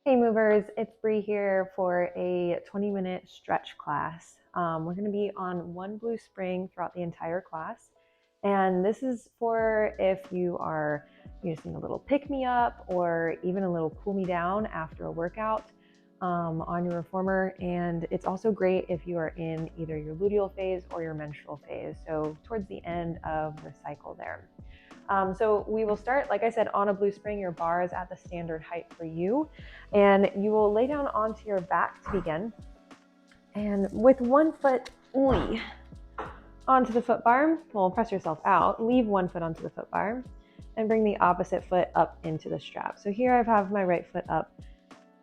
Hey movers, it's Bree here for a 20-minute stretch class. We're going to be on one blue spring throughout the entire class. And this is for if you just need a little pick me up or even a little cool me down after a workout on your reformer. And it's also great if you are in either your luteal phase or your menstrual phase. So towards the end of the cycle there. So we will start, like I said, on a blue spring. Your bar is at the standard height for you. And you will lay down onto your back to begin. And with one foot onto the foot bar, well, press yourself out, leave one foot onto the foot bar, and bring the opposite foot up into the strap. So here I have my right foot up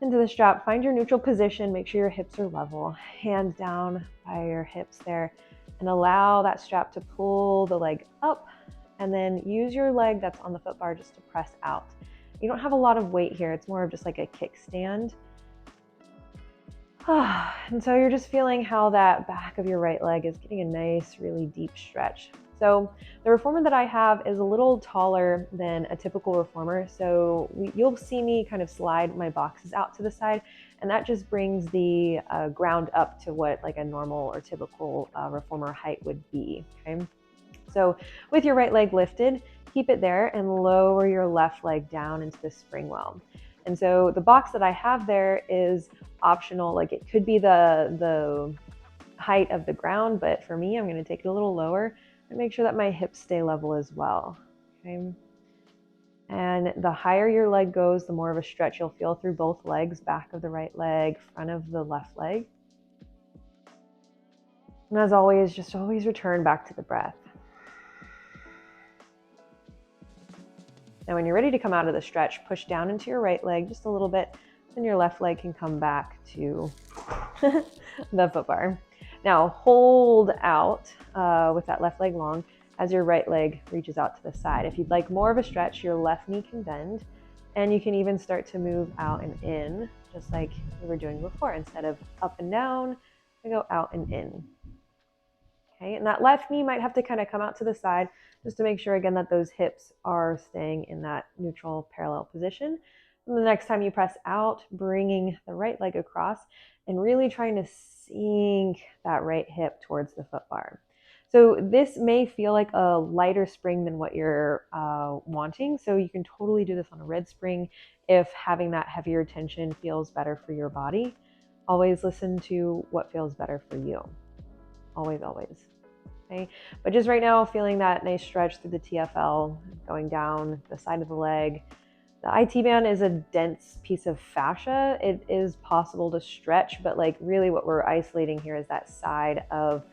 into the strap. Find your neutral position, make sure your hips are level, hands down by your hips there, and allow that strap to pull the leg up, and then use your leg that's on the foot bar just to press out. You don't have a lot of weight here, it's more of just like a kickstand. And so you're just feeling how that back of your right leg is getting a nice, really deep stretch. So the reformer that I have is a little taller than a typical reformer. So you'll see me kind of slide my boxes out to the side, and that just brings the ground up to what like a normal or typical reformer height would be, okay? So with your right leg lifted, keep it there and lower your left leg down into the spring well. And so the box that I have there is optional. Like it could be the height of the ground, but for me, I'm going to take it a little lower and make sure that my hips stay level as well. Okay. And the higher your leg goes, the more of a stretch you'll feel through both legs, back of the right leg, front of the left leg. And as always, just always return back to the breath. Now, when you're ready to come out of the stretch, push down into your right leg just a little bit, then your left leg can come back to the foot bar. Now, hold out with that left leg long as your right leg reaches out to the side. If you'd like more of a stretch, your left knee can bend, and you can even start to move out and in, just like we were doing before. Instead of up and down, we go out and in. Okay, and that left knee might have to kind of come out to the side just to make sure, again, that those hips are staying in that neutral parallel position. And the next time you press out, bringing the right leg across and really trying to sink that right hip towards the foot bar. So this may feel like a lighter spring than what you're wanting. So you can totally do this on a red spring if having that heavier tension feels better for your body. Always listen to what feels better for you. Always, always. Okay. But just right now, feeling that nice stretch through the TFL, going down the side of the leg. The IT band is a dense piece of fascia. It is possible to stretch, but like really what we're isolating here is that side of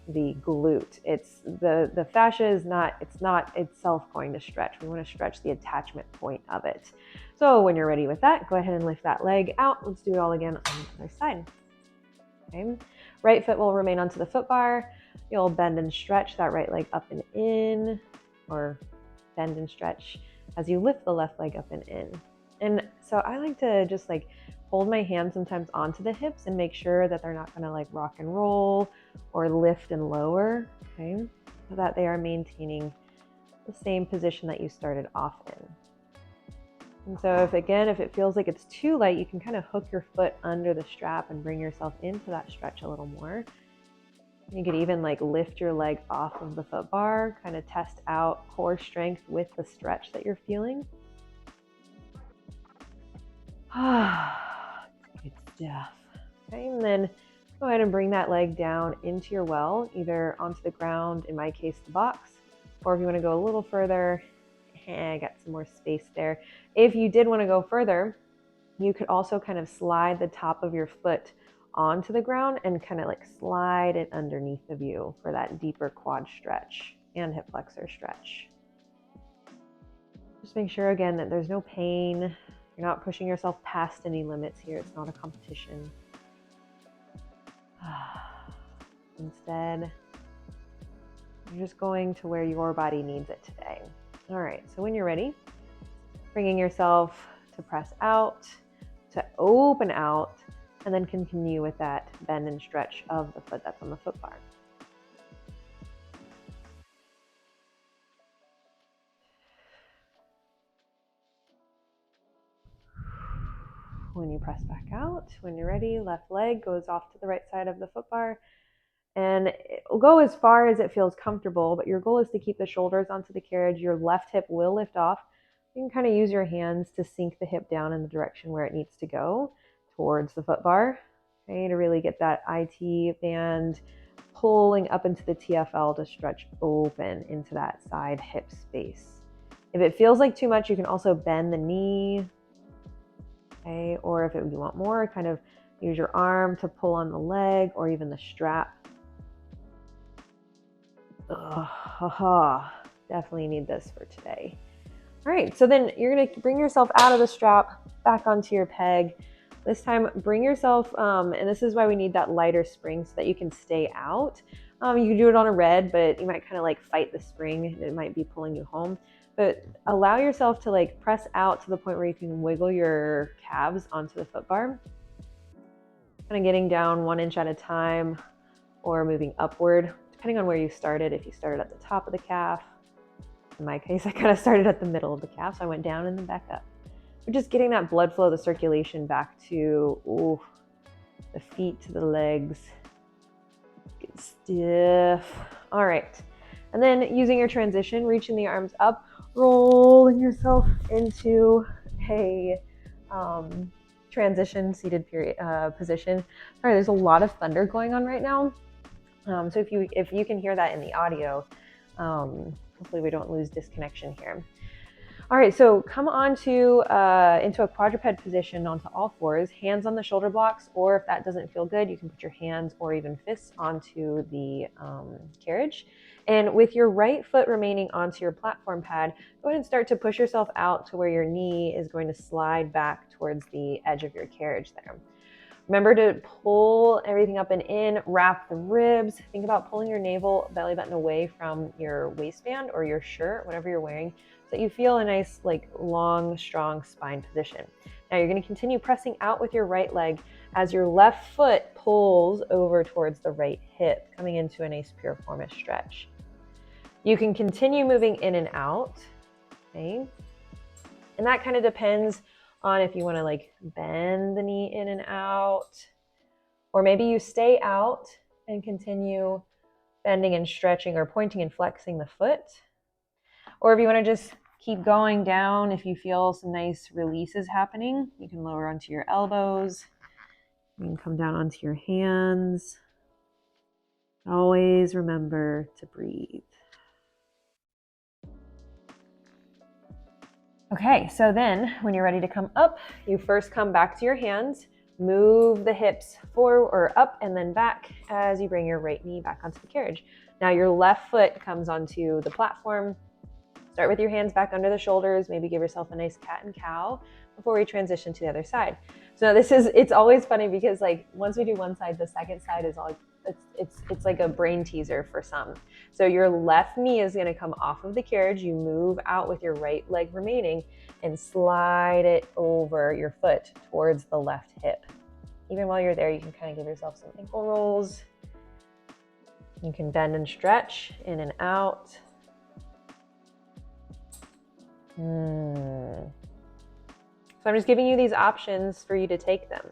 the glute. It's the fascia is not itself going to stretch. We want to stretch the attachment point of it. So when you're ready with that, go ahead and lift that leg out. Let's do it all again on the other side. Okay. Right foot will remain onto the foot bar. You'll bend and stretch that right leg up and in, or bend and stretch as you lift the left leg up and in. And so I like to just like hold my hands sometimes onto the hips and make sure that they're not going to like rock and roll or lift and lower, okay? So that they are maintaining the same position that you started off in. And so if it feels like it's too light, you can kind of hook your foot under the strap and bring yourself into that stretch a little more. You could even like lift your leg off of the foot bar, kind of test out core strength with the stretch that you're feeling. Good stuff. Okay, and then go ahead and bring that leg down into your well, either onto the ground, in my case, the box, or if you want to go a little further, I got some more space there. If you did want to go further, you could also kind of slide the top of your foot onto the ground and kind of like slide it underneath of you for that deeper quad stretch and hip flexor stretch. Just make sure again that there's no pain. You're not pushing yourself past any limits here. It's not a competition. Instead, you're just going to where your body needs it today. All right, so when you're ready, bringing yourself to press out, to open out, and then continue with that bend and stretch of the foot that's on the foot bar. when you press back out. When you're ready, left leg goes off to the right side of the foot bar. And it'll go as far as it feels comfortable, but your goal is to keep the shoulders onto the carriage. Your left hip will lift off. You can kind of use your hands to sink the hip down in the direction where it needs to go towards the foot bar, okay, to really get that IT band pulling up into the TFL to stretch open into that side hip space. If it feels like too much, you can also bend the knee, okay, or if you want more, kind of use your arm to pull on the leg or even the strap. Definitely need this for today. All right, so then you're gonna bring yourself out of the strap, back onto your peg. This time, bring yourself, and this is why we need that lighter spring so that you can stay out. You can do it on a red, but you might kind of like fight the spring. It might be pulling you home. But allow yourself to like press out to the point where you can wiggle your calves onto the foot bar. Kind of getting down 1 inch at a time or moving upward, depending on where you started. If you started at the top of the calf, in my case, I kind of started at the middle of the calf, so I went down and then back up. We're just getting that blood flow, the circulation back to the feet, to the legs. Get stiff. All right. And then using your transition, reaching the arms up, rolling yourself into a transition seated position. Sorry, there's a lot of thunder going on right now. So if you can hear that in the audio, hopefully we don't lose disconnection here. All right, so come onto into a quadruped position onto all fours, hands on the shoulder blocks, or if that doesn't feel good, you can put your hands or even fists onto the carriage. And with your right foot remaining onto your platform pad, go ahead and start to push yourself out to where your knee is going to slide back towards the edge of your carriage there. Remember to pull everything up and in, wrap the ribs. Think about pulling your navel, belly button away from your waistband or your shirt, whatever you're wearing, so that you feel a nice, like, long, strong spine position. Now you're going to continue pressing out with your right leg as your left foot pulls over towards the right hip, coming into a nice piriformis stretch. You can continue moving in and out, okay? And that kind of depends on if you want to like bend the knee in and out, or maybe you stay out and continue bending and stretching or pointing and flexing the foot. Or if you want to just keep going down, if you feel some nice releases happening, you can lower onto your elbows. You can come down onto your hands. Always remember to breathe. Okay, so then when you're ready to come up, you first come back to your hands, move the hips forward or up and then back as you bring your right knee back onto the carriage. Now your left foot comes onto the platform. Start with your hands back under the shoulders, maybe give yourself a nice cat and cow before we transition to the other side. So it's always funny because like once we do one side, the second side is all, it's like a brain teaser for some. So your left knee is going to come off of the carriage. You move out with your right leg remaining and slide it over your foot towards the left hip. Even while you're there, you can kind of give yourself some ankle rolls. You can bend and stretch in and out. So I'm just giving you these options for you to take them.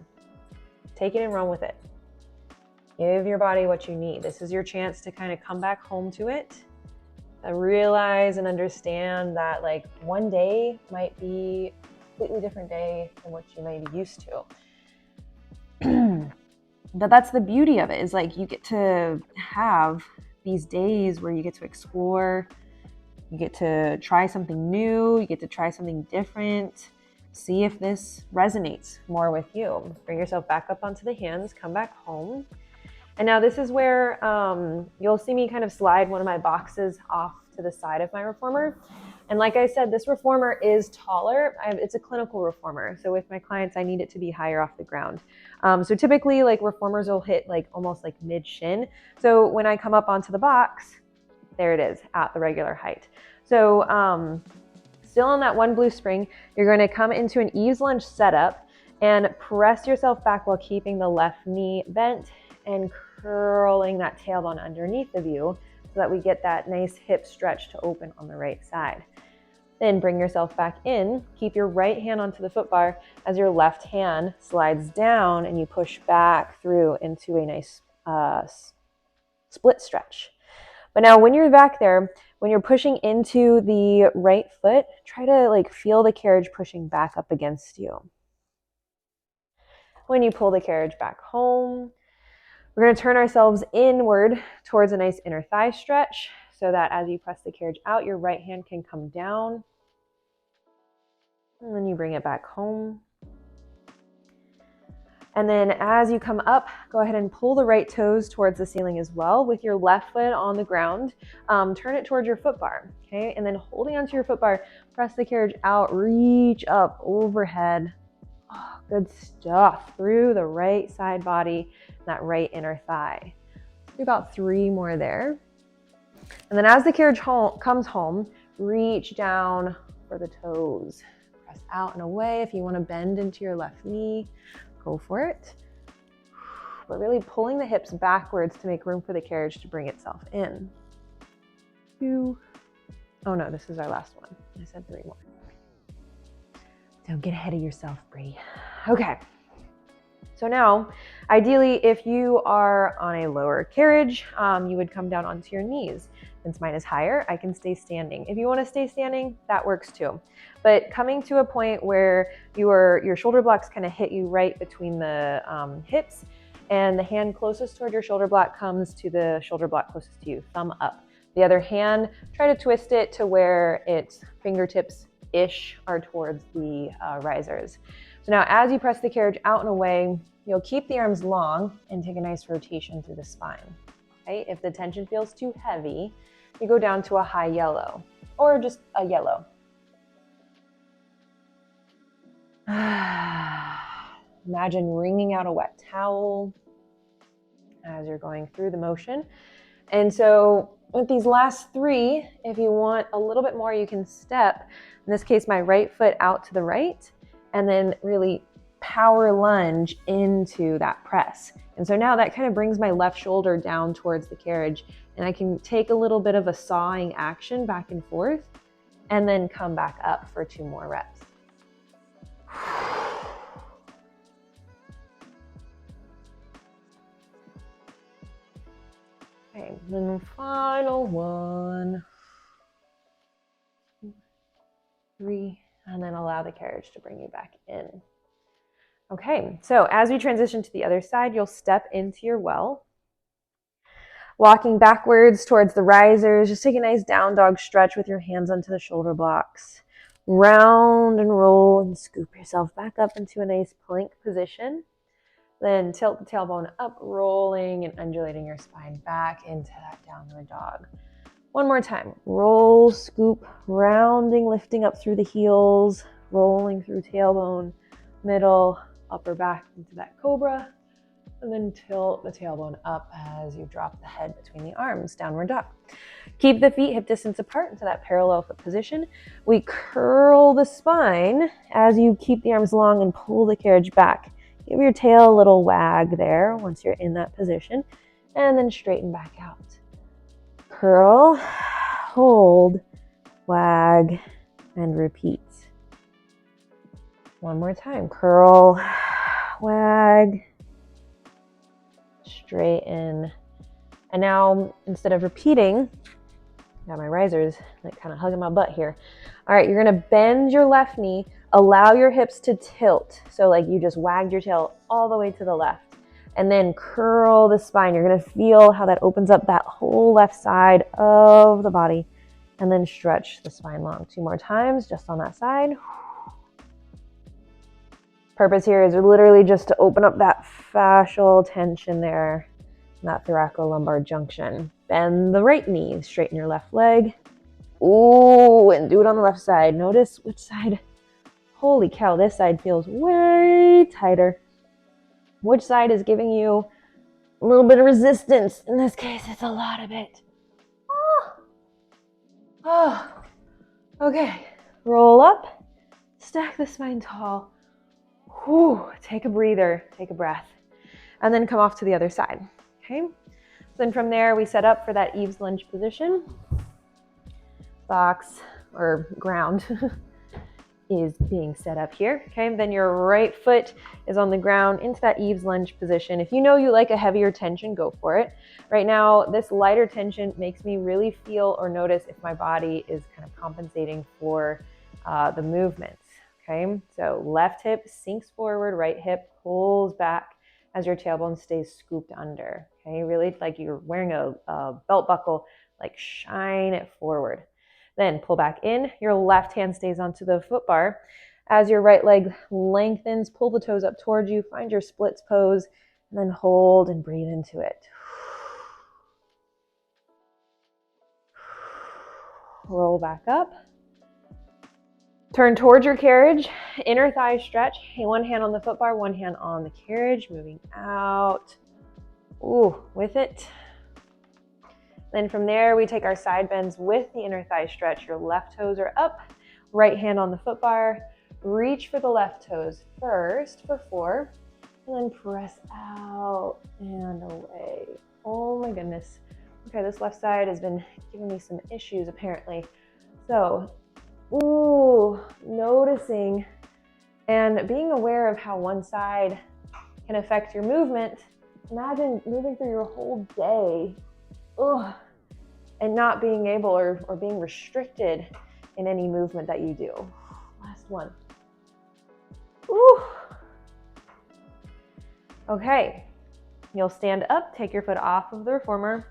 Take it and run with it. Give your body what you need. This is your chance to kind of come back home to it. Realize and understand that like one day might be a completely different day than what you might be used to. But that's the beauty of it, is like you get to have these days where you get to explore, you get to try something new, you get to try something different. See if this resonates more with you. Bring yourself back up onto the hands, come back home. And now this is where you'll see me kind of slide one of my boxes off to the side of my reformer. And like I said, this reformer is taller. It's a clinical reformer. So with my clients, I need it to be higher off the ground. So typically like reformers will hit like almost like mid shin. So when I come up onto the box, there it is at the regular height. So still on that one blue spring, you're going to come into an Eaves Lunge setup and press yourself back while keeping the left knee bent and curling that tailbone underneath of you so that we get that nice hip stretch to open on the right side. Then bring yourself back in. Keep your right hand onto the foot bar as your left hand slides down and you push back through into a nice split stretch. But now when you're back there, when you're pushing into the right foot, try to like feel the carriage pushing back up against you. When you pull the carriage back home, we're going to turn ourselves inward towards a nice inner thigh stretch so that as you press the carriage out, your right hand can come down. And then you bring it back home. And then as you come up, go ahead and pull the right toes towards the ceiling as well with your left foot on the ground. Turn it towards your foot bar, okay? And then holding onto your foot bar, press the carriage out, reach up overhead. Oh, good stuff. Through the right side body, that right inner thigh. Do about 3 more there. And then as the carriage comes home, reach down for the toes. Press out and away. If you want to bend into your left knee, go for it. But really pulling the hips backwards to make room for the carriage to bring itself in. 2. Oh no, this is our last one. I said 3 more. Don't get ahead of yourself, Bree. Okay. So now, ideally, if you are on a lower carriage, you would come down onto your knees. Since mine is higher, I can stay standing. If you want to stay standing, that works too. But coming to a point where your shoulder blocks kind of hit you right between the hips, and the hand closest toward your shoulder block comes to the shoulder block closest to you, thumb up. The other hand, try to twist it to where its fingertips-ish are towards the risers. So now as you press the carriage out and away, you'll keep the arms long and take a nice rotation through the spine. Okay? If the tension feels too heavy, you go down to a high yellow or just a yellow. Imagine wringing out a wet towel as you're going through the motion. And so with these last 3, if you want a little bit more, you can step, in this case, my right foot out to the right, and then really power lunge into that press. And so now that kind of brings my left shoulder down towards the carriage, and I can take a little bit of a sawing action back and forth, and then come back up for 2 more reps. Okay, then the final 1, 2, 3, and then allow the carriage to bring you back in. Okay, so as we transition to the other side, you'll step into your well. Walking backwards towards the risers, just take a nice down dog stretch with your hands onto the shoulder blocks. Round and roll and scoop yourself back up into a nice plank position. Then tilt the tailbone up, rolling and undulating your spine back into that downward dog. 1 more time. Roll, scoop, rounding, lifting up through the heels, rolling through tailbone, middle, upper back into that cobra, and then tilt the tailbone up as you drop the head between the arms, downward dog. Keep the feet hip distance apart into that parallel foot position. We curl the spine as you keep the arms long and pull the carriage back. Give your tail a little wag there once you're in that position, and then straighten back out. Curl, hold, wag, and repeat. 1 more time. Curl, wag, straighten. And now, instead of repeating, got my risers like kind of hugging my butt here. All right, you're gonna bend your left knee, allow your hips to tilt. So like you just wagged your tail all the way to the left. And then curl the spine. You're gonna feel how that opens up that whole left side of the body. And then stretch the spine long. 2 more times, just on that side. Purpose here is literally just to open up that fascial tension there, that thoracolumbar junction. Bend the right knee, straighten your left leg. Ooh, and do it on the left side. Notice which side. Holy cow, this side feels way tighter. Which side is giving you a little bit of resistance? In this case, it's a lot of it. Oh. Okay, roll up, stack the spine tall. Whew. Take a breather, take a breath, and then come off to the other side. Okay, then from there we set up for that Eaves Lunge position. Box or ground is being set up here. Okay, then your right foot is on the ground into that Eaves Lunge position. If you know you like a heavier tension, go for it. Right now, this lighter tension makes me really feel or notice if my body is kind of compensating for the movements. Okay, so left hip sinks forward, right hip pulls back as your tailbone stays scooped under. Okay, really like you're wearing a belt buckle, like shine it forward. Then pull back in, your left hand stays onto the foot bar. As your right leg lengthens, pull the toes up towards you, find your splits pose, and then hold and breathe into it. Roll back up. Turn towards your carriage, inner thigh stretch. One hand on the foot bar, one hand on the carriage, moving out. Ooh, with it. Then from there, we take our side bends with the inner thigh stretch. Your left toes are up, right hand on the foot bar. Reach for the left toes first for 4, and then press out and away. Oh my goodness. Okay, this left side has been giving me some issues apparently. So, noticing and being aware of how one side can affect your movement. Imagine moving through your whole day and not being able or being restricted in any movement that you do. Last one. Okay, you'll stand up, take your foot off of the reformer,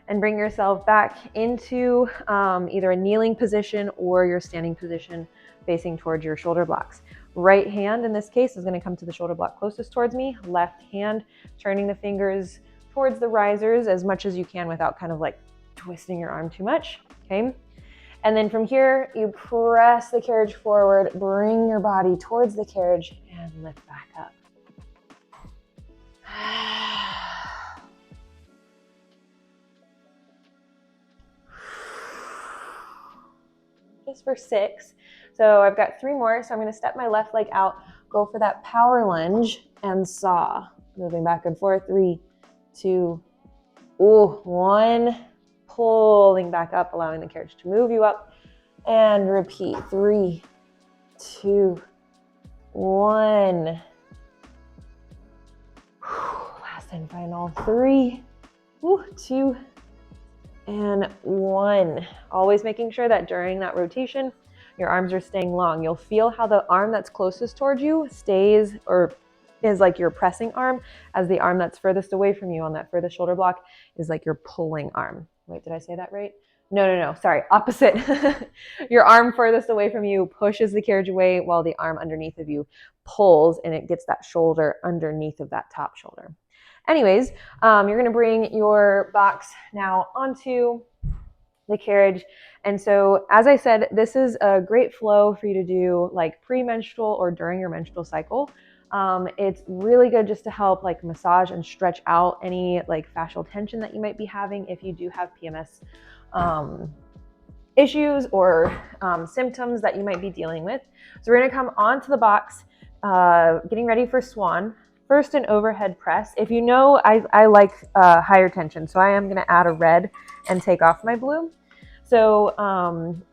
and bring yourself back into either a kneeling position or your standing position facing towards your shoulder blocks. Right hand in this case is going to come to the shoulder block closest towards me. Left hand turning the fingers towards the risers as much as you can without kind of like twisting your arm too much. Okay, and then from here you press the carriage forward, bring your body towards the carriage, and lift back up. Just for 6. So I've got 3 more. So I'm going to step my left leg out, go for that power lunge and saw. Moving back and forth. 3, 2, 1. Pulling back up, allowing the carriage to move you up. And repeat. 3, 2, 1. Last and final. 3, 2, and 1. Always making sure that during that rotation, your arms are staying long. You'll feel how the arm that's closest towards you stays or is like your pressing arm, as the arm that's furthest away from you on that furthest shoulder block is like your pulling arm. Wait, did I say that right? No, sorry, opposite. Your arm furthest away from you pushes the carriage away while the arm underneath of you pulls, and it gets that shoulder underneath of that top shoulder. Anyways, you're going to bring your box now onto the carriage. And so, as I said, this is a great flow for you to do like pre-menstrual or during your menstrual cycle. It's really good just to help like massage and stretch out any like fascial tension that you might be having if you do have PMS issues or symptoms that you might be dealing with. So we're going to come onto the box, getting ready for swan. First, an overhead press. If you know, I like higher tension, so I am going to add a red and take off my blue. So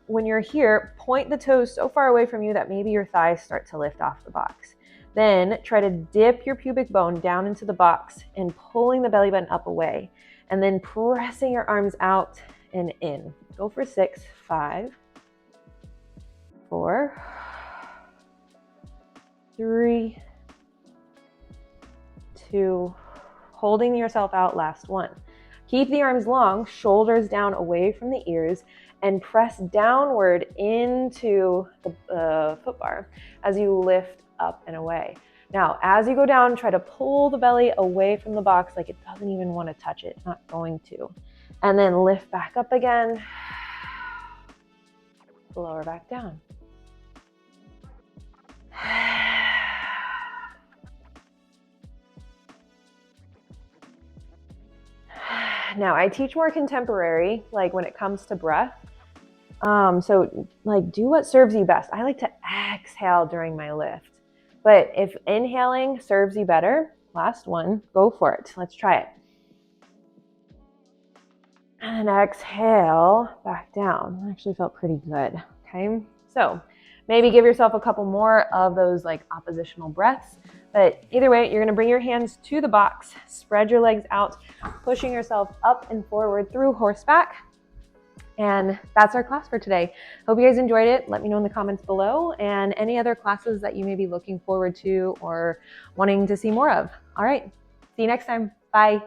when you're here, point the toes so far away from you that maybe your thighs start to lift off the box. Then try to dip your pubic bone down into the box and pulling the belly button up away, and then pressing your arms out and in. Go for 6, 5, 4, 3, 2, holding yourself out, last 1. Keep the arms long, shoulders down away from the ears, and press downward into the foot bar as you lift up and away. Now, as you go down, try to pull the belly away from the box like it doesn't even want to touch it. It's not going to. And then lift back up again. Lower back down. Now, I teach more contemporary, like when it comes to breath. So like do what serves you best. I like to exhale during my lift, but if inhaling serves you better, last 1, go for it. Let's try it. And exhale back down. That actually felt pretty good. Okay, so maybe give yourself a couple more of those like oppositional breaths. But either way, you're gonna bring your hands to the box, spread your legs out, pushing yourself up and forward through horseback. And that's our class for today. Hope you guys enjoyed it. Let me know in the comments below, and any other classes that you may be looking forward to or wanting to see more of. All right, see you next time. Bye.